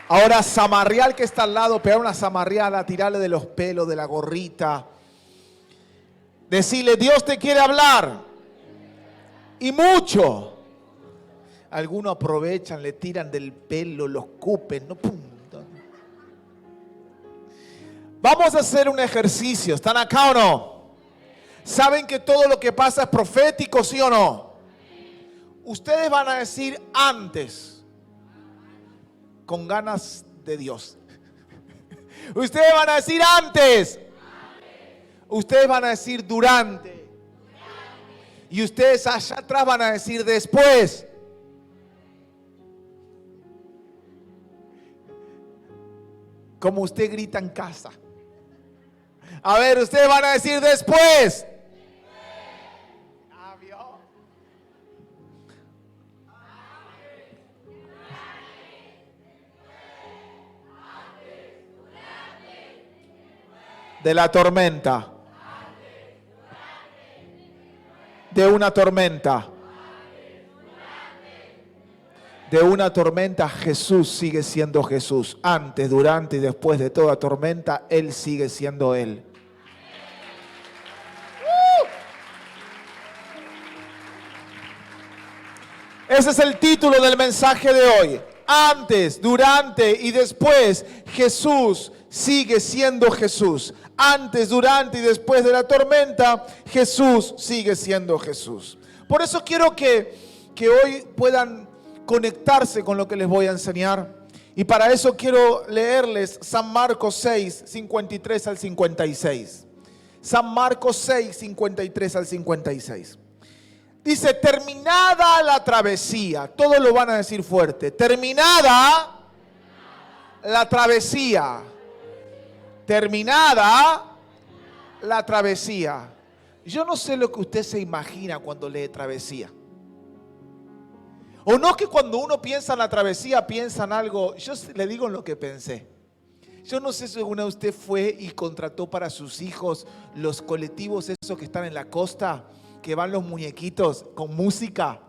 Ahora zamarrear que está al lado, pegar una zamarreada, tirarle de los pelos, de la gorrita. Decirle, Dios te quiere hablar. Y mucho. Algunos aprovechan, le tiran del pelo, lo escupen. No, pum. Vamos a hacer un ejercicio. ¿Están acá o no? ¿Saben que todo lo que pasa es profético, sí o no? Ustedes van a decir antes, con ganas de Dios. Ustedes van a decir antes. Ustedes van a decir durante. Y ustedes allá atrás van a decir después. Como usted grita en casa. A ver, ustedes van a decir después. De la tormenta. De una tormenta. De una tormenta, Jesús sigue siendo Jesús. Antes, durante y después de toda tormenta, Él sigue siendo Él. Ese es el título del mensaje de hoy. Antes, durante y después, Jesús sigue siendo Jesús. Antes, durante y después de la tormenta, Jesús sigue siendo Jesús. Por eso quiero que hoy puedan conectarse con lo que les voy a enseñar. Y para eso quiero leerles San Marcos 6, 53 al 56. San Marcos 6, 53 al 56. Dice, terminada la travesía. Todos lo van a decir fuerte. Terminada la travesía. Terminada la travesía. Yo no sé lo que usted se imagina cuando lee travesía. O no, que cuando uno piensa en la travesía piensa en algo. Yo le digo lo que pensé. Yo no sé si alguna de usted fue y contrató para sus hijos los colectivos esos que están en la costa, que van los muñequitos con música.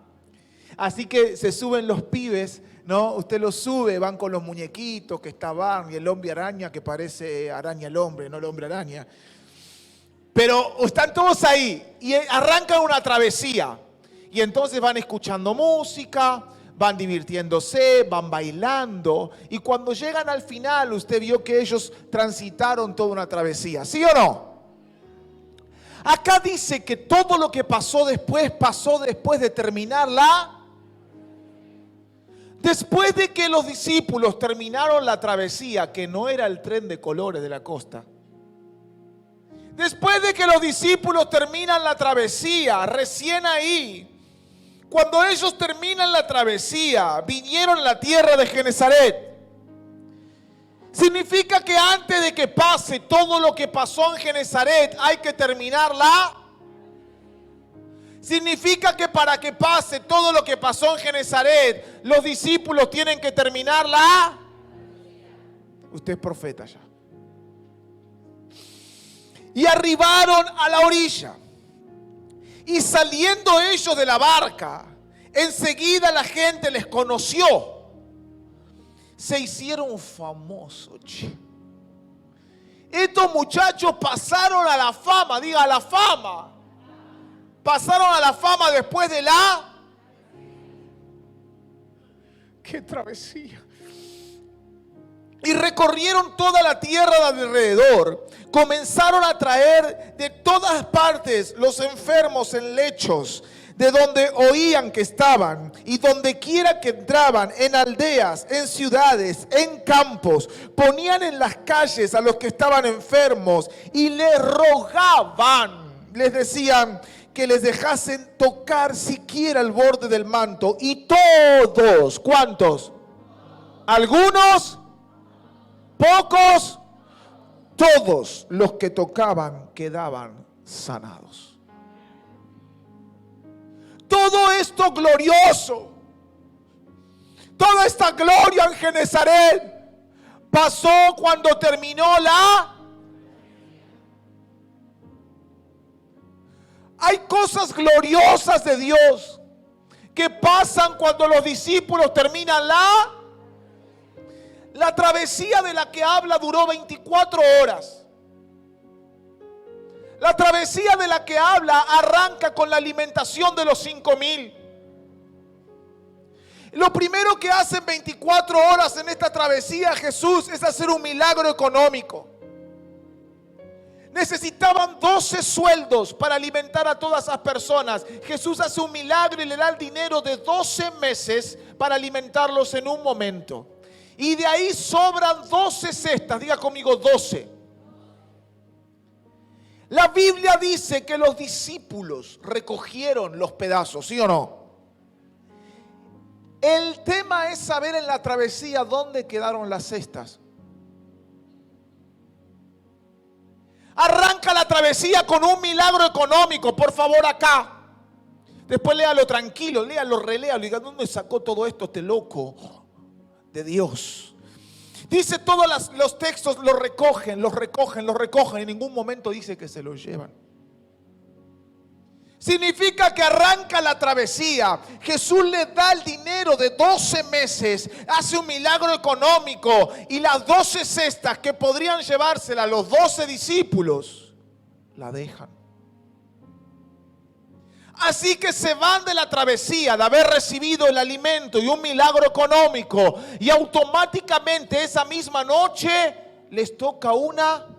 Así que se suben los pibes, ¿no? Usted los sube, van con los muñequitos, que está Barney, el hombre araña, que parece araña el hombre, no el hombre araña. Pero están todos ahí y arrancan una travesía. Y entonces van escuchando música, van divirtiéndose, van bailando. Y cuando llegan al final, usted vio que ellos transitaron toda una travesía. ¿Sí o no? Acá dice que todo lo que pasó después de terminarla. Después de que los discípulos terminaron la travesía, que no era el tren de colores de la costa. Después de que los discípulos terminan la travesía, recién ahí, cuando ellos terminan la travesía, vinieron a la tierra de Genesaret. Significa que antes de que pase todo lo que pasó en Genesaret, hay que terminarla. Significa que para que pase todo lo que pasó en Genesaret, los discípulos tienen que terminarla. Usted es profeta ya. Y arribaron a la orilla. Y saliendo ellos de la barca, enseguida la gente les conoció. Se hicieron famosos. Estos muchachos pasaron a la fama, diga a la fama. Pasaron a la fama después de la... ¡Qué travesía! Y recorrieron toda la tierra de alrededor. Comenzaron a traer de todas partes los enfermos en lechos, de donde oían que estaban, y donde quiera que entraban, en aldeas, en ciudades, en campos, ponían en las calles a los que estaban enfermos y les rogaban, les decían que les dejasen tocar siquiera el borde del manto. Y todos, ¿cuántos? Algunos, pocos, todos los que tocaban quedaban sanados. Todo esto glorioso, toda esta gloria en Genesaret pasó cuando terminó la... Hay cosas gloriosas de Dios que pasan cuando los discípulos terminan La travesía de la que habla duró 24 horas. La travesía de la que habla arranca con la alimentación de los 5,000. Lo primero que hace en 24 horas en esta travesía Jesús es hacer un milagro económico. Necesitaban 12 sueldos para alimentar a todas esas personas. Jesús hace un milagro y le da el dinero de 12 meses para alimentarlos en un momento. Y de ahí sobran 12 cestas. Diga conmigo 12. La Biblia dice que los discípulos recogieron los pedazos, ¿sí o no? El tema es saber en la travesía dónde quedaron las cestas. Arranca la travesía con un milagro económico, por favor, acá. Después léalo tranquilo, léalo, reléalo. Diga, ¿dónde sacó todo esto este loco de Dios? Dice todos los textos, los recogen. En ningún momento dice que se los llevan. Significa que arranca la travesía. Jesús le da el dinero de 12 meses, hace un milagro económico y las 12 cestas que podrían llevársela los 12 discípulos, la dejan. Así que se van de la travesía de haber recibido el alimento y un milagro económico y automáticamente esa misma noche les toca una...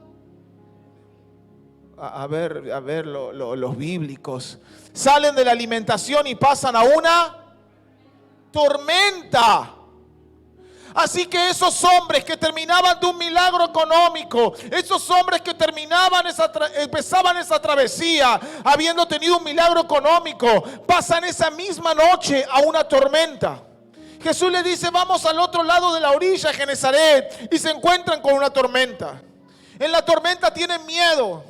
A ver los bíblicos. Salen de la alimentación y pasan a una tormenta. Así que esos hombres que terminaban de un milagro económico, esos hombres que empezaban esa travesía habiendo tenido un milagro económico, pasan esa misma noche a una tormenta. Jesús le dice, vamos al otro lado de la orilla, Genesaret, y se encuentran con una tormenta. En la tormenta tienen miedo.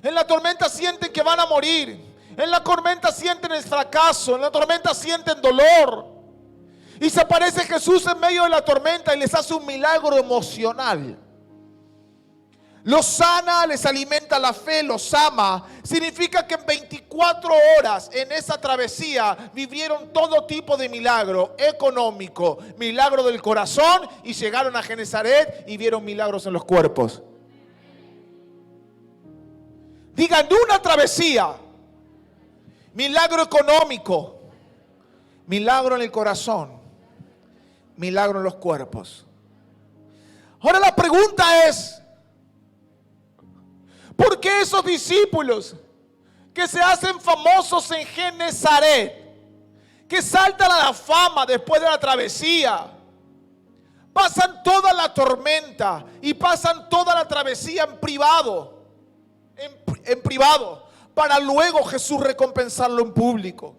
En la tormenta sienten que van a morir. En la tormenta sienten el fracaso. En la tormenta sienten dolor. Y se aparece Jesús en medio de la tormenta y les hace un milagro emocional. Los sana, les alimenta la fe, los ama. Significa que en 24 horas en esa travesía vivieron todo tipo de milagro económico, milagro del corazón, y llegaron a Genesaret y vieron milagros en los cuerpos. Digan, una travesía, milagro económico, milagro en el corazón, milagro en los cuerpos. Ahora la pregunta es, ¿por qué esos discípulos que se hacen famosos en Genesaret, que saltan a la fama después de la travesía, pasan toda la tormenta y pasan toda la travesía en privado? En privado, para luego Jesús recompensarlo en público.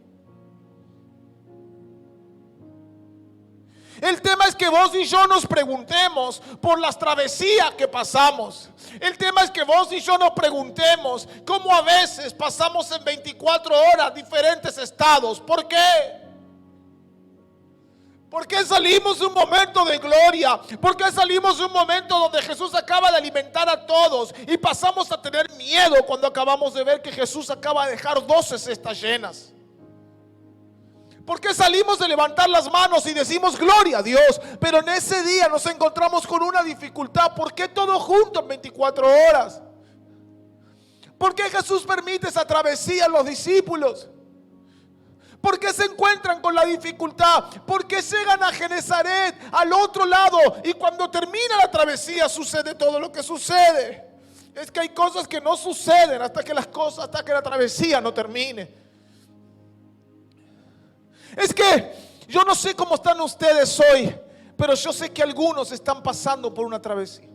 El tema es que vos y yo nos preguntemos por las travesías que pasamos. El tema es que vos y yo nos preguntemos cómo a veces pasamos en 24 horas diferentes estados. ¿Por qué? ¿Por qué salimos de un momento de gloria? ¿Por qué salimos de un momento donde Jesús acaba de alimentar a todos y pasamos a tener miedo cuando acabamos de ver que Jesús acaba de dejar 12 cestas llenas? ¿Por qué salimos de levantar las manos y decimos gloria a Dios, pero en ese día nos encontramos con una dificultad? ¿Por qué todo junto en 24 horas? ¿Por qué Jesús permite esa travesía a los discípulos? ¿Por qué se encuentran con la dificultad? ¿Por qué llegan a Genesaret, al otro lado? Y cuando termina la travesía sucede todo lo que sucede. Es que hay cosas que no suceden hasta que la travesía no termine. Es que yo no sé cómo están ustedes hoy, pero yo sé que algunos están pasando por una travesía.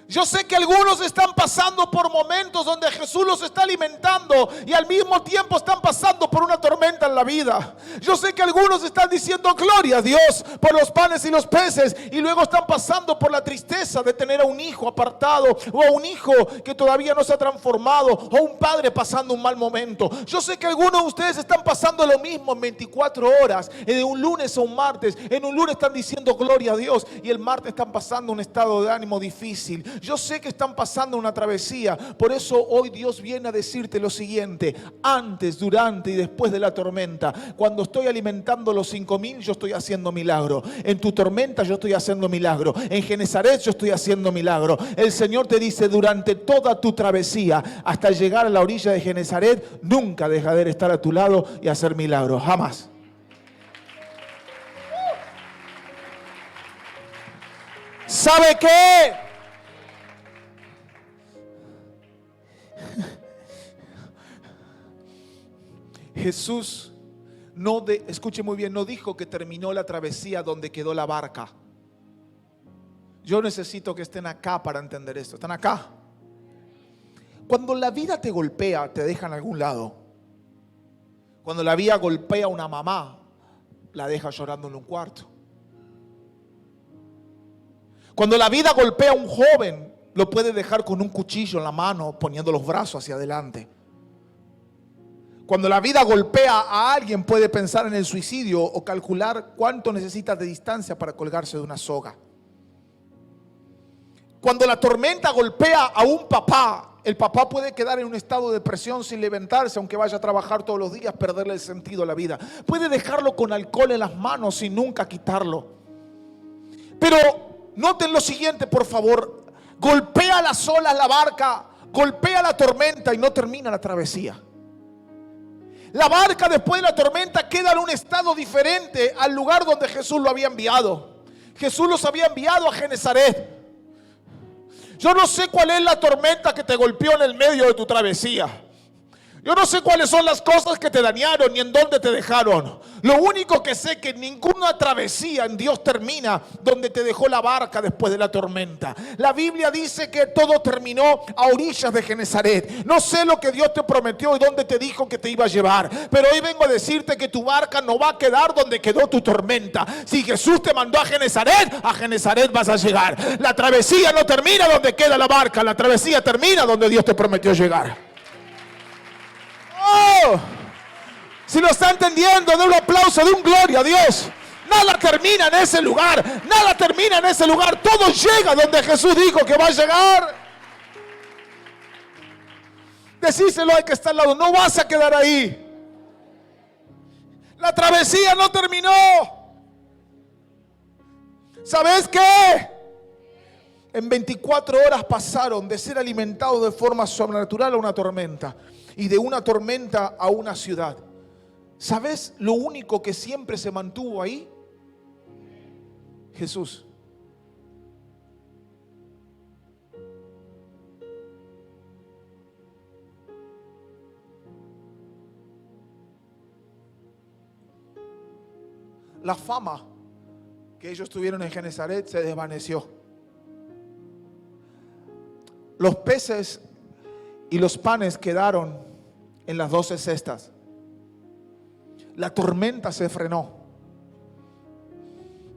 Yo sé que algunos están pasando por momentos donde Jesús los está alimentando y al mismo tiempo están pasando por una tormenta en la vida. Yo sé que algunos están diciendo gloria a Dios por los panes y los peces y luego están pasando por la tristeza de tener a un hijo apartado o a un hijo que todavía no se ha transformado o un padre pasando un mal momento. Yo sé que algunos de ustedes están pasando lo mismo en 24 horas, de un lunes a un martes. En un lunes están diciendo gloria a Dios y el martes están pasando un estado de ánimo difícil. Yo sé que están pasando una travesía. Por eso hoy Dios viene a decirte lo siguiente: antes, durante y después de la tormenta. Cuando estoy alimentando los 5,000, yo estoy haciendo milagro. En tu tormenta yo estoy haciendo milagro. En Genesaret yo estoy haciendo milagro. El Señor te dice: durante toda tu travesía, hasta llegar a la orilla de Genesaret, nunca dejaré de estar a tu lado y hacer milagros. Jamás. ¿Sabe qué? Jesús escuche muy bien, no dijo que terminó la travesía donde quedó la barca. Yo necesito que estén acá para entender esto. ¿Están acá? Cuando la vida te golpea, te deja en algún lado. Cuando la vida golpea a una mamá, la deja llorando en un cuarto. Cuando la vida golpea a un joven, lo puede dejar con un cuchillo en la mano, poniendo los brazos hacia adelante. Cuando la vida golpea a alguien, puede pensar en el suicidio o calcular cuánto necesita de distancia para colgarse de una soga. Cuando la tormenta golpea a un papá, el papá puede quedar en un estado de depresión sin levantarse, aunque vaya a trabajar todos los días, perderle el sentido a la vida. Puede dejarlo con alcohol en las manos sin nunca quitarlo. Pero noten lo siguiente, por favor: golpea las olas la barca, golpea la tormenta y no termina la travesía. La barca después de la tormenta queda en un estado diferente al lugar donde Jesús lo había enviado. Jesús los había enviado a Genesaret. Yo no sé cuál es la tormenta que te golpeó en el medio de tu travesía. Yo no sé cuáles son las cosas que te dañaron ni en dónde te dejaron. Lo único que sé es que ninguna travesía en Dios termina donde te dejó la barca después de la tormenta. La Biblia dice que todo terminó a orillas de Genesaret. No sé lo que Dios te prometió y dónde te dijo que te iba a llevar, pero hoy vengo a decirte que tu barca no va a quedar donde quedó tu tormenta. Si Jesús te mandó a Genesaret vas a llegar. La travesía no termina donde queda la barca, la travesía termina donde Dios te prometió llegar. Oh, si lo está entendiendo, de un aplauso, de un gloria a Dios. Nada termina en ese lugar, nada termina en ese lugar. Todo llega donde Jesús dijo que va a llegar. Decíselo al que está al lado: no vas a quedar ahí. La travesía no terminó. ¿Sabes qué? En 24 horas pasaron de ser alimentados de forma sobrenatural a una tormenta, y de una tormenta a una ciudad. ¿Sabes lo único que siempre se mantuvo ahí? Jesús. La fama que ellos tuvieron en Genesaret se desvaneció. Los peces y los panes quedaron en las 12 cestas. La tormenta se frenó,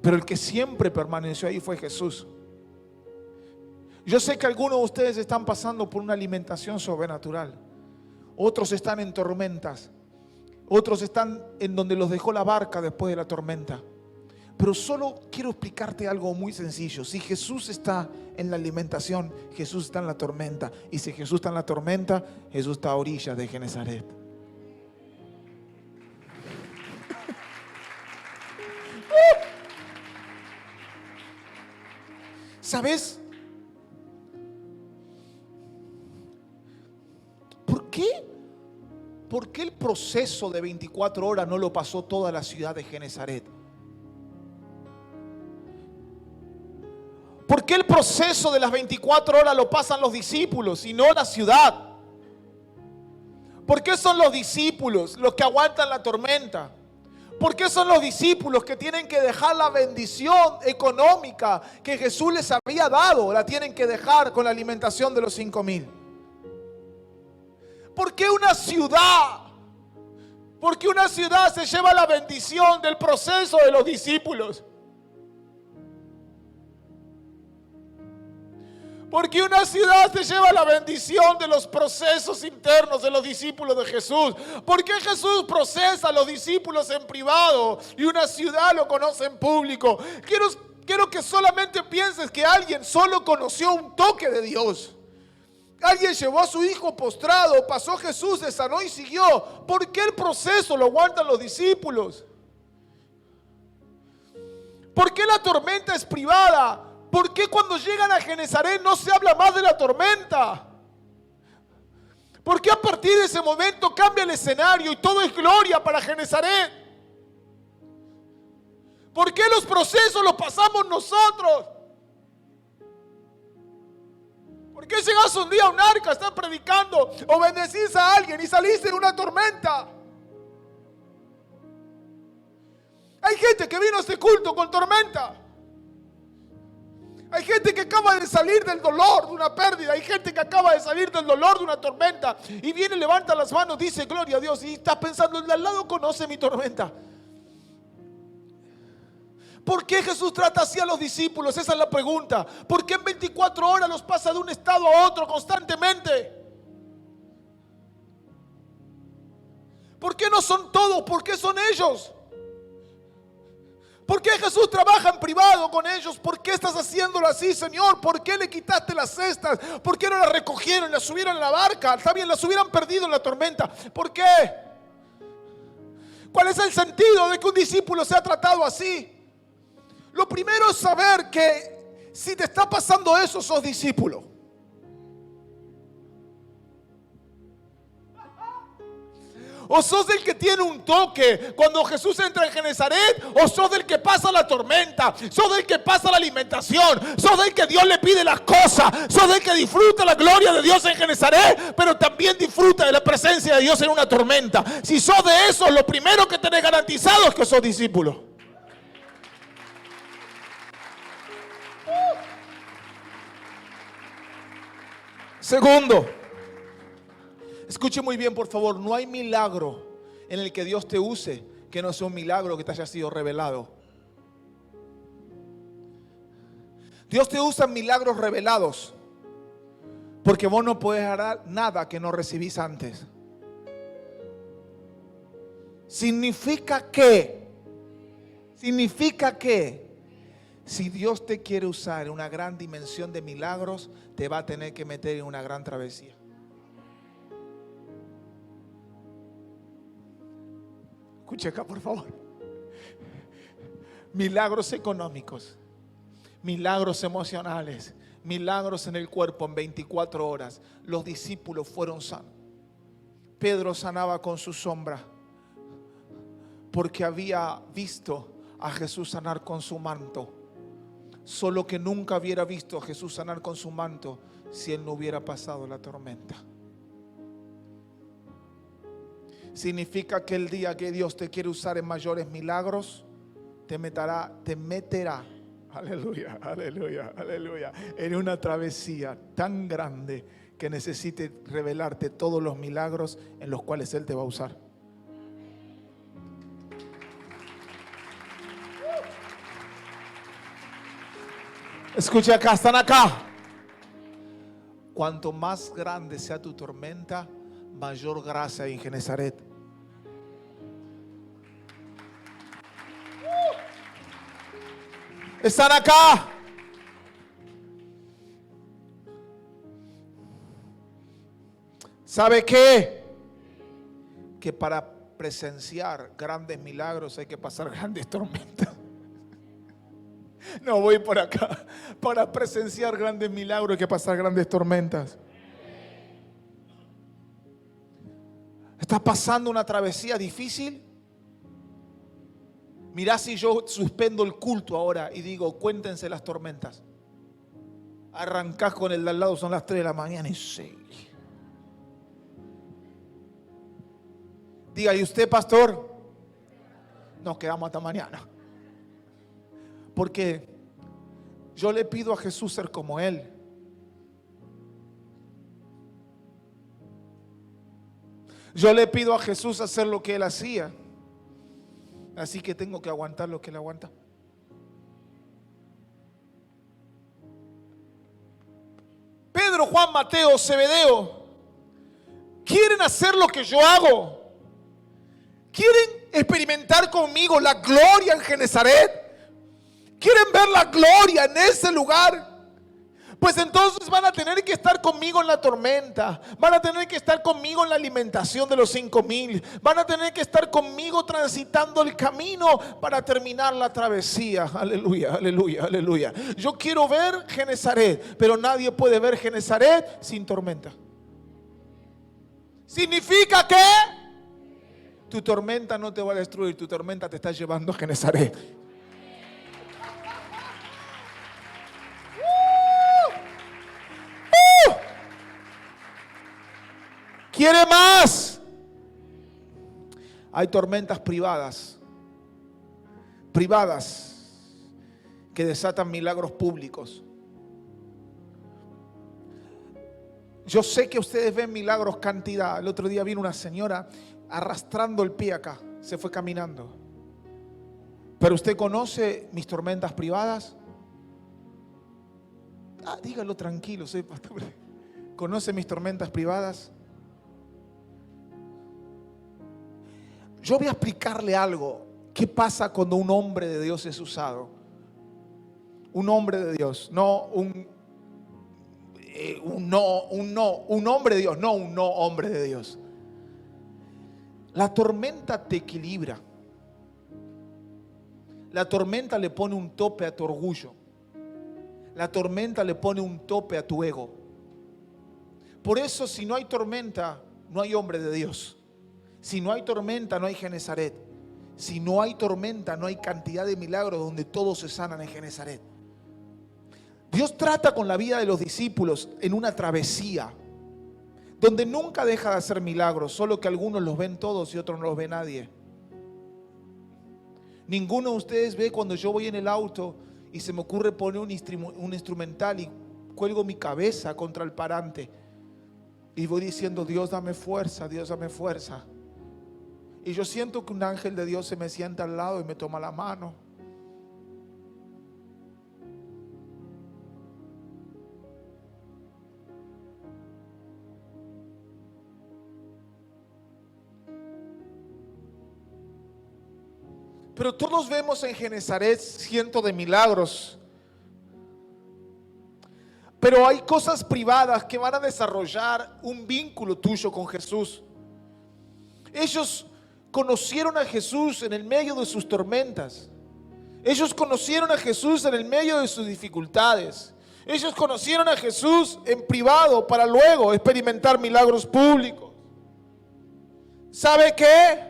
pero el que siempre permaneció ahí fue Jesús. Yo sé que algunos de ustedes están pasando por una alimentación sobrenatural. Otros están en tormentas. Otros están en donde los dejó la barca después de la tormenta. Pero solo quiero explicarte algo muy sencillo. Si Jesús está en la alimentación, Jesús está en la tormenta. Y si Jesús está en la tormenta, Jesús está a orillas de Genesaret. ¿Sabes? ¿Por qué? ¿Por qué el proceso de 24 horas no lo pasó toda la ciudad de Genesaret? ¿Por qué el proceso de las 24 horas lo pasan los discípulos y no la ciudad? ¿Por qué son los discípulos los que aguantan la tormenta? ¿Por qué son los discípulos que tienen que dejar la bendición económica que Jesús les había dado? La tienen que dejar con la alimentación de los 5,000. ¿Por qué una ciudad? ¿Por qué una ciudad se lleva la bendición del proceso de los discípulos? Porque una ciudad se lleva la bendición de los procesos internos de los discípulos de Jesús. ¿Por qué Jesús procesa a los discípulos en privado y una ciudad lo conoce en público? Quiero Quiero que solamente pienses que alguien solo conoció un toque de Dios. Alguien llevó a su hijo postrado, pasó Jesús, se sanó y siguió. ¿Por qué el proceso lo aguantan los discípulos? ¿Por qué la tormenta es privada? ¿Por qué cuando llegan a Genesaret no se habla más de la tormenta? ¿Por qué a partir de ese momento cambia el escenario y todo es gloria para Genesaret? ¿Por qué los procesos los pasamos nosotros? ¿Por qué llegas un día a un arca, estás predicando o bendecís a alguien y salís en una tormenta? Hay gente que vino a este culto con tormenta. Hay gente que acaba de salir del dolor de una pérdida. Hay gente que acaba de salir del dolor de una tormenta. Y viene, levanta las manos, dice gloria a Dios. Y está pensando, el de al lado conoce mi tormenta. ¿Por qué Jesús trata así a los discípulos? Esa es la pregunta. ¿Por qué en 24 horas los pasa de un estado a otro constantemente? ¿Por qué no son todos? ¿Por qué son ellos? ¿Por qué Jesús trabaja en privado con ellos? ¿Por qué estás haciéndolo así, Señor? ¿Por qué le quitaste las cestas? ¿Por qué no las recogieron, las subieron a la barca? Está bien, las hubieran perdido en la tormenta. ¿Por qué? ¿Cuál es el sentido de que un discípulo sea tratado así? Lo primero es saber que si te está pasando eso, sos discípulo. O sos del que tiene un toque cuando Jesús entra en Genesaret, o sos del que pasa la tormenta, sos del que pasa la alimentación, sos del que Dios le pide las cosas, sos del que disfruta la gloria de Dios en Genesaret, pero también disfruta de la presencia de Dios en una tormenta. Si sos de eso, lo primero que tenés garantizado es que sos discípulo. Segundo, escuche muy bien, por favor, no hay milagro en el que Dios te use que no sea un milagro que te haya sido revelado. Dios te usa en milagros revelados, porque vos no podés dar nada que no recibís antes. Significa que si Dios te quiere usar en una gran dimensión de milagros, te va a tener que meter en una gran travesía. Escuche acá, por favor. Milagros económicos, milagros emocionales, milagros en el cuerpo en 24 horas. Los discípulos fueron sanos. Pedro sanaba con su sombra porque había visto a Jesús sanar con su manto. Solo que nunca hubiera visto a Jesús sanar con su manto si él no hubiera pasado la tormenta. Significa que el día que Dios te quiere usar en mayores milagros, te meterá, aleluya, aleluya, aleluya, en una travesía tan grande que necesite revelarte todos los milagros en los cuales Él te va a usar. Escucha acá, están acá. Cuanto más grande sea tu tormenta, mayor gracia hay en Genesaret. Están acá. ¿Sabe qué? Que para presenciar grandes milagros hay que pasar grandes tormentas. No voy por acá. Para presenciar grandes milagros hay que pasar grandes tormentas. ¿Estás pasando una travesía difícil? Mirá si yo suspendo el culto ahora y digo, cuéntense las tormentas. Arrancás con el de al lado, son las 3 de la mañana y sigue. Diga, ¿y usted, pastor? Nos quedamos hasta mañana. Porque yo le pido a Jesús ser como Él. Yo le pido a Jesús hacer lo que Él hacía. Así que tengo que aguantar lo que Él aguanta. Pedro, Juan, Mateo, Zebedeo quieren hacer lo que yo hago. Quieren experimentar conmigo la gloria en Genesaret. Quieren ver la gloria en ese lugar, pues entonces van a tener que estar conmigo en la tormenta, van a tener que estar conmigo en la alimentación de los 5,000, van a tener que estar conmigo transitando el camino para terminar la travesía. Aleluya, aleluya, aleluya. Yo quiero ver Genesaret, pero nadie puede ver Genesaret sin tormenta. Significa que tu tormenta no te va a destruir, tu tormenta te está llevando a Genesaret. ¿Quiere más? Hay tormentas privadas que desatan milagros públicos. Yo sé que ustedes ven milagros cantidad. El otro día vino una señora arrastrando el pie acá, se fue caminando. Pero usted conoce mis tormentas privadas. Dígalo tranquilo, soy pastor. ¿Conoce mis tormentas privadas? Yo voy a explicarle algo. ¿Qué pasa cuando un hombre de Dios es usado? Un hombre de Dios, no un hombre de Dios, no un no hombre de Dios. La tormenta te equilibra. La tormenta le pone un tope a tu orgullo. La tormenta le pone un tope a tu ego. Por eso, si no hay tormenta, no hay hombre de Dios. Si no hay tormenta, no hay Genesaret. Si no hay tormenta, no hay cantidad de milagros donde todos se sanan en Genesaret. Dios trata con la vida de los discípulos en una travesía donde nunca deja de hacer milagros, solo que algunos los ven todos y otros no los ve nadie. Ninguno de ustedes ve cuando yo voy en el auto y se me ocurre poner un instrumental y cuelgo mi cabeza contra el parante y voy diciendo: Dios, dame fuerza, Dios, dame fuerza. Y yo siento que un ángel de Dios se me sienta al lado y me toma la mano. Pero todos vemos en Genesaret cientos de milagros. Pero hay cosas privadas que van a desarrollar un vínculo tuyo con Jesús. Ellos conocieron a Jesús en el medio de sus tormentas. Ellos conocieron a Jesús en el medio de sus dificultades. Ellos conocieron a Jesús en privado para luego experimentar milagros públicos. ¿Sabe qué?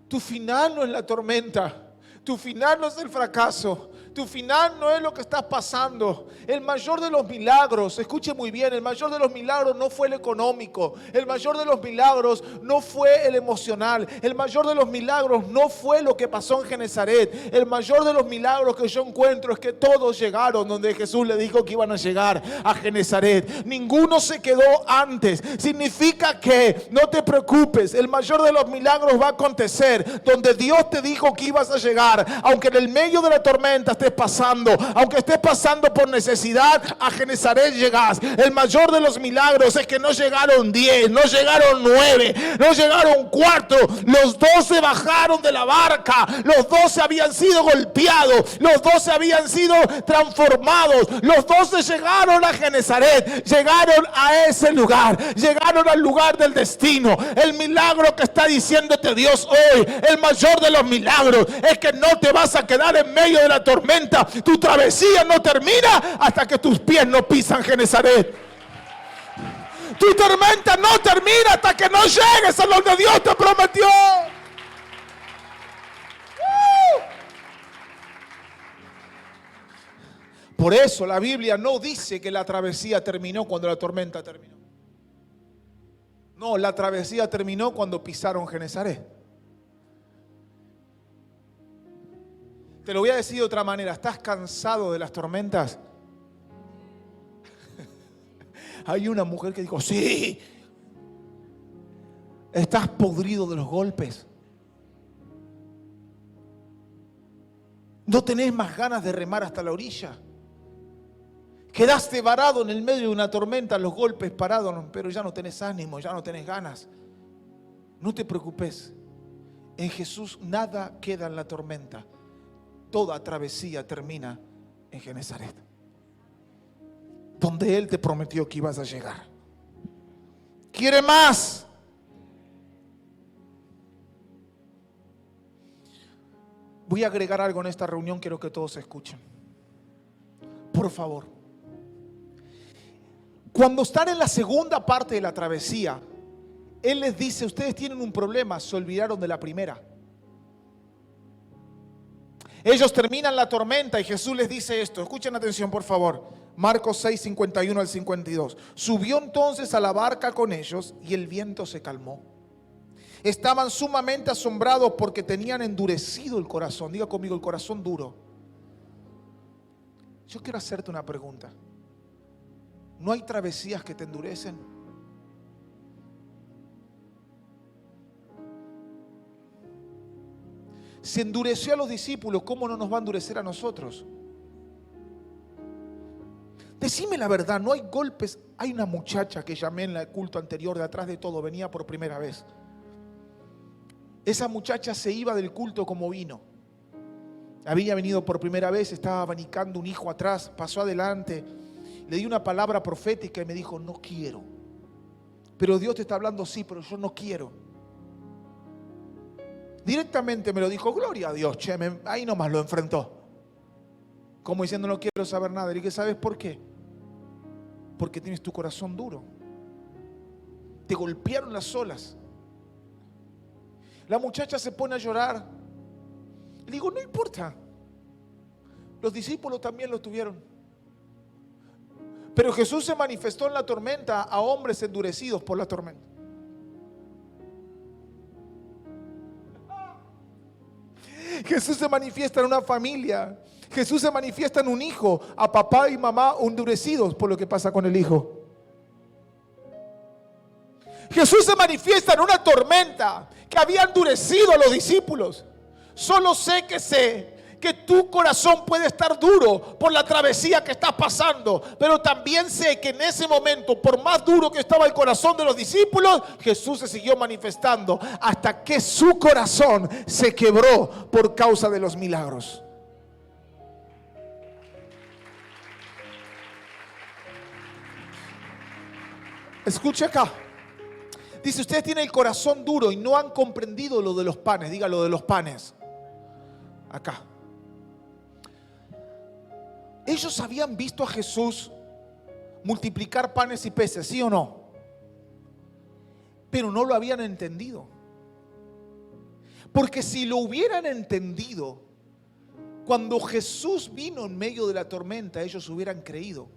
Tu final no es la tormenta. Tu final no es el fracaso. Tu final no es lo que estás pasando. El mayor de los milagros, escuche muy bien, el mayor de los milagros no fue el económico. El mayor de los milagros no fue el emocional. El mayor de los milagros no fue lo que pasó en Genesaret. El mayor de los milagros que yo encuentro es que todos llegaron donde Jesús le dijo que iban a llegar, a Genesaret. Ninguno se quedó antes. Significa que no te preocupes. El mayor de los milagros va a acontecer donde Dios te dijo que ibas a llegar. Aunque en el medio de la tormenta estés pasando, aunque estés pasando por necesidad, a Genesaret llegás. El mayor de los milagros es que no llegaron 10, no llegaron 9, no llegaron 4. Los 12 bajaron de la barca. Los 12 habían sido golpeados. Los 12 habían sido transformados. Los 12 llegaron a Genesaret. Llegaron a ese lugar. Llegaron al lugar del destino. El milagro que está diciéndote Dios hoy, el mayor de los milagros, es que no te vas a quedar en medio de la tormenta. Tu travesía no termina hasta que tus pies no pisan Genesaret. Tu tormenta no termina hasta que no llegues a donde Dios te prometió. Por eso la Biblia no dice que la travesía terminó cuando la tormenta terminó. No, la travesía terminó cuando pisaron Genesaret. Te lo voy a decir de otra manera. ¿Estás cansado de las tormentas? Hay una mujer que dijo: sí. ¿Estás podrido de los golpes? ¿No tenés más ganas de remar hasta la orilla? Quedaste varado en el medio de una tormenta, los golpes parados, pero ya no tenés ánimo, ya no tenés ganas. No te preocupes. En Jesús nada queda en la tormenta. toda travesía termina en Genezaret, donde Él te prometió que ibas a llegar. ¿Quiere más? Voy a agregar algo en esta reunión, quiero que todos escuchen. Por favor. Cuando están en la segunda parte de la travesía, Él les dice, ustedes tienen un problema, se olvidaron de la primera. Ellos terminan la tormenta y Jesús les dice esto. Escuchen atención, por favor. Marcos 6, 51 al 52. Subió entonces a la barca con ellos y el viento se calmó. Estaban sumamente asombrados porque tenían endurecido el corazón. Diga conmigo, el corazón duro. Yo quiero hacerte una pregunta. ¿No hay travesías que te endurecen? Se endureció a los discípulos, ¿cómo no nos va a endurecer a nosotros? Decime la verdad, no hay golpes. Hay una muchacha que llamé en el culto anterior, de atrás de todo, venía por primera vez. Esa muchacha se iba del culto como vino. Había venido por primera vez, estaba abanicando un hijo atrás, pasó adelante, le di una palabra profética y me dijo, no quiero. Pero Dios te está hablando, sí, pero yo no quiero. Directamente me lo dijo, gloria a Dios, che, ahí nomás lo enfrentó. Como diciendo, no quiero saber nada. Le dije, ¿sabes por qué? Porque tienes tu corazón duro. Te golpearon las olas. La muchacha se pone a llorar. Le digo, no importa. Los discípulos también lo tuvieron. Pero Jesús se manifestó en la tormenta a hombres endurecidos por la tormenta. Jesús se manifiesta en una familia. Jesús se manifiesta en un hijo, a papá y mamá endurecidos por lo que pasa con el hijo. Jesús se manifiesta en una tormenta que había endurecido a los discípulos. Solo sé que tu corazón puede estar duro por la travesía que estás pasando, pero también sé que en ese momento, por más duro que estaba el corazón de los discípulos, Jesús se siguió manifestando hasta que su corazón se quebró por causa de los milagros. Escuche acá. Dice, ustedes tienen el corazón duro y no han comprendido lo de los panes. Diga lo de los panes. Acá. Ellos habían visto a Jesús multiplicar panes y peces, ¿sí o no? Pero no lo habían entendido. Porque si lo hubieran entendido, cuando Jesús vino en medio de la tormenta, ellos hubieran creído.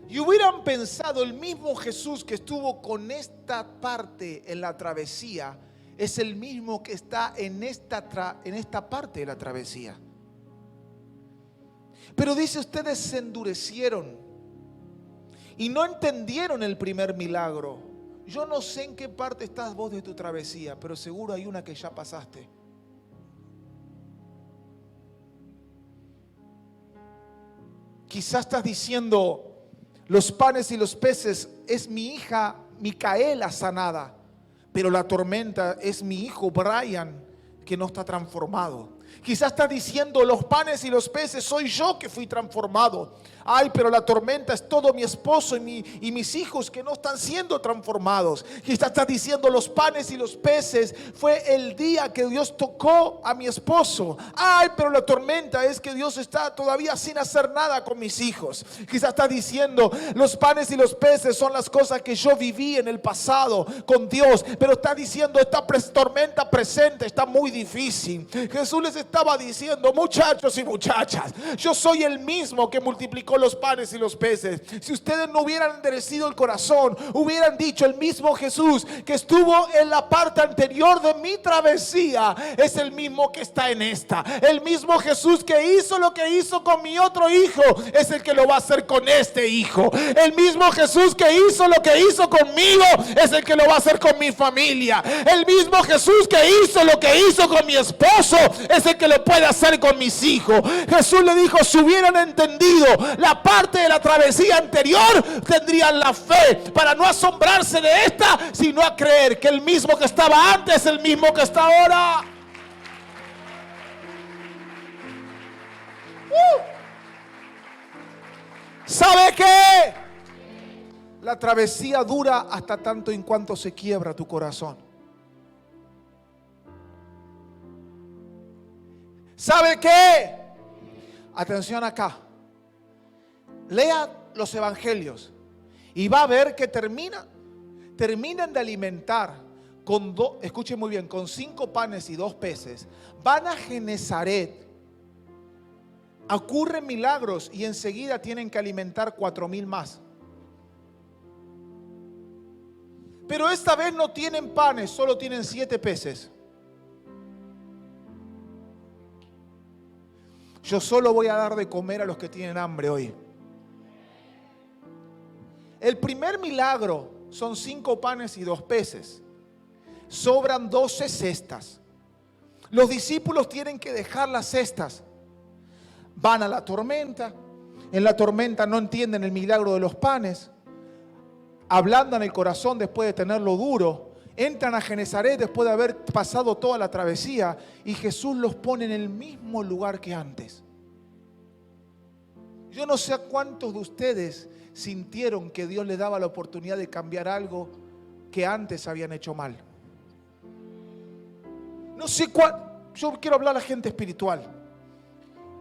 Y hubieran pensado, el mismo Jesús que estuvo con esta parte en la travesía, es el mismo que está en esta parte de la travesía. Pero dice, ustedes se endurecieron y no entendieron el primer milagro. Yo no sé en qué parte estás vos de tu travesía, pero seguro hay una que ya pasaste. Quizás estás diciendo, los panes y los peces es mi hija Micaela sanada, pero la tormenta es mi hijo Brian que no está transformado. Quizás está diciendo, los panes y los peces soy yo que fui transformado. Ay, pero la tormenta es todo mi esposo y mis hijos que no están siendo transformados. Quizás está diciendo, los panes y los peces fue el día que Dios tocó a mi esposo. Ay, pero la tormenta es que Dios está todavía sin hacer nada con mis hijos. Quizás está diciendo, los panes y los peces son las cosas que yo viví en el pasado con Dios. Pero está diciendo, esta tormenta presente está muy difícil. Jesús les estaba diciendo, muchachos y muchachas, yo soy el mismo que multiplicó los panes y los peces. Si ustedes no hubieran endurecido el corazón, hubieran dicho, el mismo Jesús que estuvo en la parte anterior de mi travesía es el mismo que está en esta. El mismo Jesús que hizo lo que hizo con mi otro hijo es el que lo va a hacer con este hijo. El mismo Jesús que hizo lo que hizo conmigo es el que lo va a hacer con mi familia. El mismo Jesús que hizo lo que hizo con mi esposo es el que lo puede hacer con mis hijos. Jesús le dijo, si hubieran entendido la parte de la travesía anterior, tendrían la fe para no asombrarse de esta, sino a creer que el mismo que estaba antes es el mismo que está ahora. La travesía dura hasta tanto en cuanto se quiebra tu corazón. ¿Sabe qué? Atención acá. Lea los evangelios y va a ver que terminan de alimentar con escuchen muy bien, con 5 panes y 2 peces. Van a Genezaret, ocurren milagros y enseguida tienen que alimentar 4,000 más. Pero esta vez no tienen panes, solo tienen 7 peces. Yo solo voy a dar de comer a los que tienen hambre hoy. El primer milagro son 5 panes y 2 peces. Sobran 12 cestas. Los discípulos tienen que dejar las cestas. Van a la tormenta. En la tormenta no entienden el milagro de los panes. Ablandan el corazón después de tenerlo duro. Entran a Genezaret después de haber pasado toda la travesía. Y Jesús los pone en el mismo lugar que antes. Yo no sé a cuántos de ustedes sintieron que Dios les daba la oportunidad de cambiar algo que antes habían hecho mal. No sé yo quiero hablar a la gente espiritual.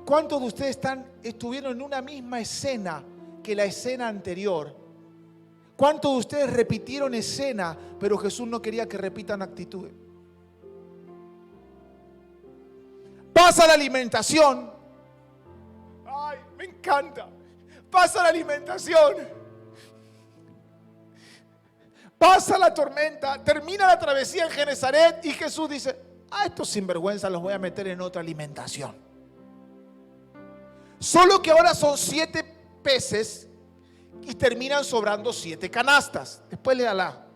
¿Cuántos de ustedes estuvieron en una misma escena que la escena anterior? ¿Cuántos de ustedes repitieron escena, pero Jesús no quería que repitan actitudes? Pasa la alimentación. Ay, me encanta. Pasa la alimentación. Pasa la tormenta. Termina la travesía en Genezaret y Jesús dice: a estos sinvergüenzas los voy a meter en otra alimentación. Solo que ahora son 7 peces y terminan sobrando 7 canastas. Después léala.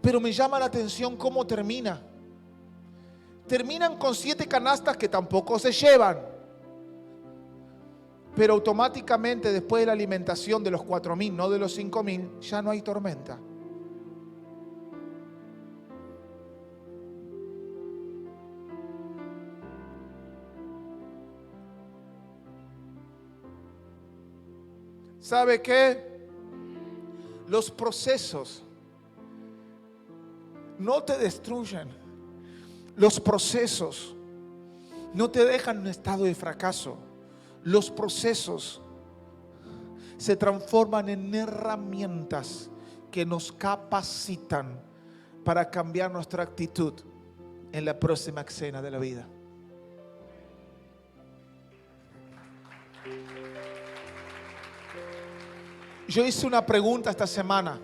Pero me llama la atención cómo termina. Terminan con 7 canastas que tampoco se llevan. Pero automáticamente después de la alimentación de los 4,000, no de los 5,000, ya no hay tormenta. ¿Sabe qué? Los procesos no te destruyen. Los procesos no te dejan en un estado de fracaso. Los procesos se transforman en herramientas que nos capacitan para cambiar nuestra actitud en la próxima escena de la vida. Yo hice una pregunta esta semana.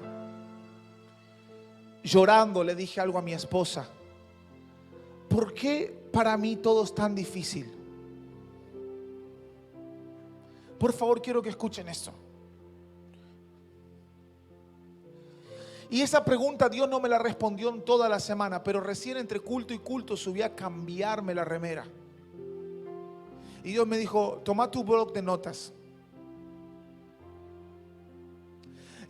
Llorando le dije algo a mi esposa. ¿Por qué para mí todo es tan difícil? Por favor, quiero que escuchen esto. Y esa pregunta Dios no me la respondió en toda la semana, pero recién entre culto y culto subí a cambiarme la remera. Y Dios me dijo: toma tu blog de notas.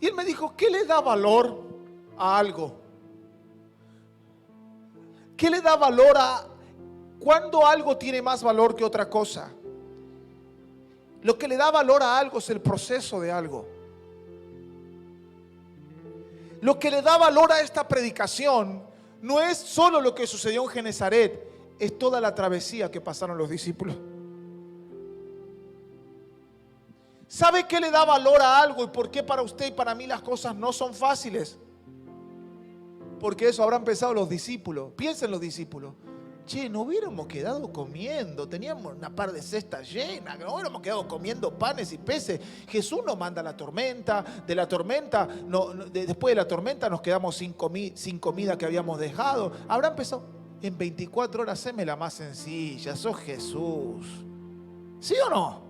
Y Él me dijo: ¿qué le da valor a algo? ¿Qué le da valor a cuando algo tiene más valor que otra cosa? Lo que le da valor a algo es el proceso de algo. Lo que le da valor a esta predicación no es solo lo que sucedió en Genezaret, es toda la travesía que pasaron los discípulos. ¿Sabe qué le da valor a algo y por qué para usted y para mí las cosas no son fáciles? Porque eso habrán pensado los discípulos. Piensen los discípulos. Che, no hubiéramos quedado comiendo, teníamos una par de cestas llenas, no hubiéramos quedado comiendo panes y peces. Jesús nos manda la tormenta, de la tormenta, después de la tormenta nos quedamos sin comida que habíamos dejado. Habrán empezado, en 24 horas, haceme la más sencilla, sos Jesús. ¿Sí o no?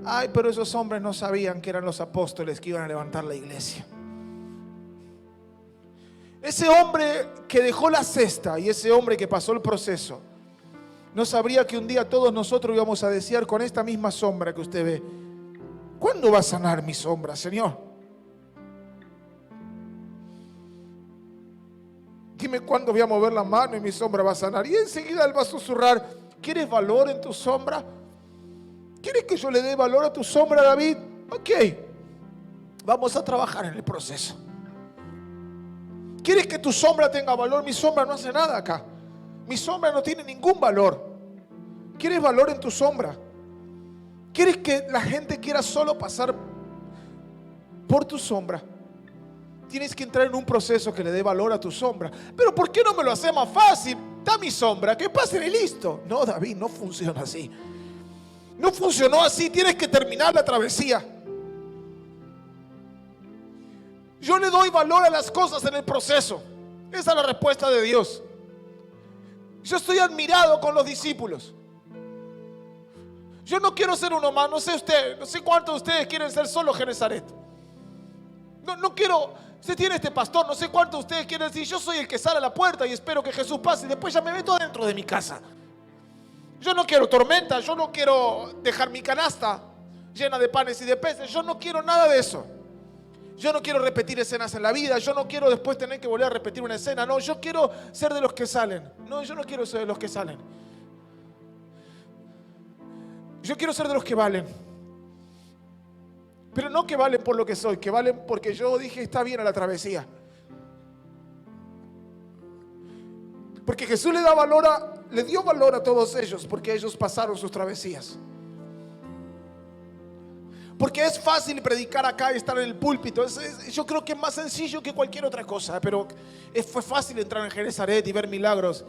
Ay, pero esos hombres no sabían que eran los apóstoles que iban a levantar la iglesia. Ese hombre que dejó la cesta y ese hombre que pasó el proceso no sabría que un día todos nosotros íbamos a desear con esta misma sombra que usted ve: ¿cuándo va a sanar mi sombra, Señor? Dime cuándo voy a mover la mano y mi sombra va a sanar. Y enseguida Él va a susurrar: ¿quieres valor en tu sombra? ¿Quieres que yo le dé valor a tu sombra, David? Ok. Vamos a trabajar en el proceso. ¿Quieres que tu sombra tenga valor? Mi sombra no hace nada acá. Mi sombra no tiene ningún valor. ¿Quieres valor en tu sombra? ¿Quieres que la gente quiera solo pasar por tu sombra? Tienes que entrar en un proceso que le dé valor a tu sombra. Pero ¿por qué no me lo hace más fácil? Da mi sombra, que pasen y listo. No, David, no funciona así. No funcionó así. Tienes que terminar la travesía. Yo le doy valor a las cosas en el proceso. Esa es la respuesta de Dios. Yo estoy admirado con los discípulos. Yo no quiero ser uno más. No sé usted, no sé cuántos de ustedes quieren ser solo Genesaret. No quiero. Usted tiene este pastor, no sé cuántos de ustedes quieren decir: yo soy el que sale a la puerta y espero que Jesús pase y después ya me meto dentro de mi casa. Yo no quiero tormenta. Yo no quiero dejar mi canasta llena de panes y de peces. Yo no quiero nada de eso. Yo no quiero repetir escenas en la vida. Yo no quiero después tener que volver a repetir una escena. No, yo quiero ser de los que salen. No, yo no quiero ser de los que salen. Yo quiero ser de los que valen. Pero no que valen por lo que soy, que valen porque yo dije está bien a la travesía. Porque Jesús le dio valor a todos ellos porque ellos pasaron sus travesías. Porque es fácil predicar acá y estar en el púlpito. Yo creo que es más sencillo que cualquier otra cosa. Pero fue fácil entrar en Genesaret y ver milagros.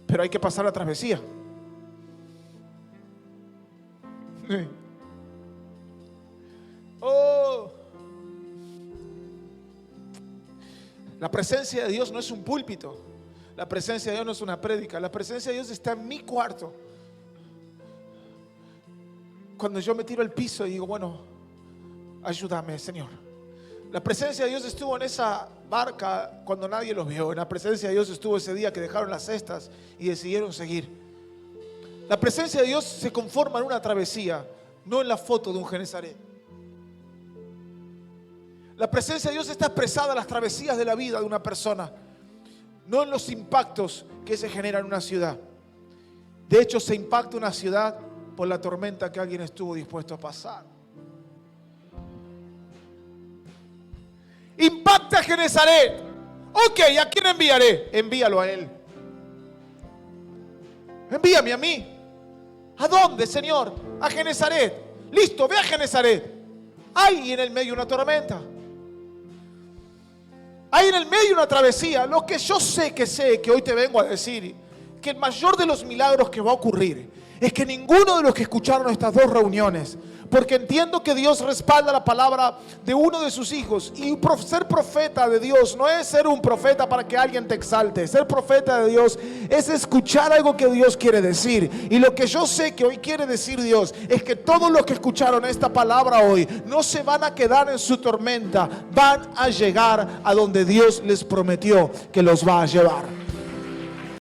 Pero hay que pasar la travesía. Oh. La presencia de Dios no es un púlpito. La presencia de Dios no es una prédica. La presencia de Dios está en mi cuarto. Cuando yo me tiro al piso y digo, bueno, ayúdame, Señor. La presencia de Dios estuvo en esa barca cuando nadie los vio. La presencia de Dios estuvo ese día que dejaron las cestas y decidieron seguir. La presencia de Dios se conforma en una travesía, no en la foto de un Genesaret. La presencia de Dios está expresada en las travesías de la vida de una persona, no en los impactos que se generan en una ciudad. De hecho, se impacta una ciudad por la tormenta que alguien estuvo dispuesto a pasar. Impacta a Genesaret. Ok, ¿a quién enviaré? Envíalo a él. Envíame a mí. ¿A dónde, Señor? A Genesaret. Listo, ve a Genesaret. Hay en el medio una tormenta. Hay en el medio una travesía. Lo que yo sé que hoy te vengo a decir, que el mayor de los milagros que va a ocurrir es que ninguno de los que escucharon estas dos reuniones, porque entiendo que Dios respalda la palabra de uno de sus hijos, y ser profeta de Dios no es ser un profeta para que alguien te exalte. Ser profeta de Dios es escuchar algo que Dios quiere decir. Y lo que yo sé que hoy quiere decir Dios es que todos los que escucharon esta palabra hoy no se van a quedar en su tormenta, van a llegar a donde Dios les prometió que los va a llevar.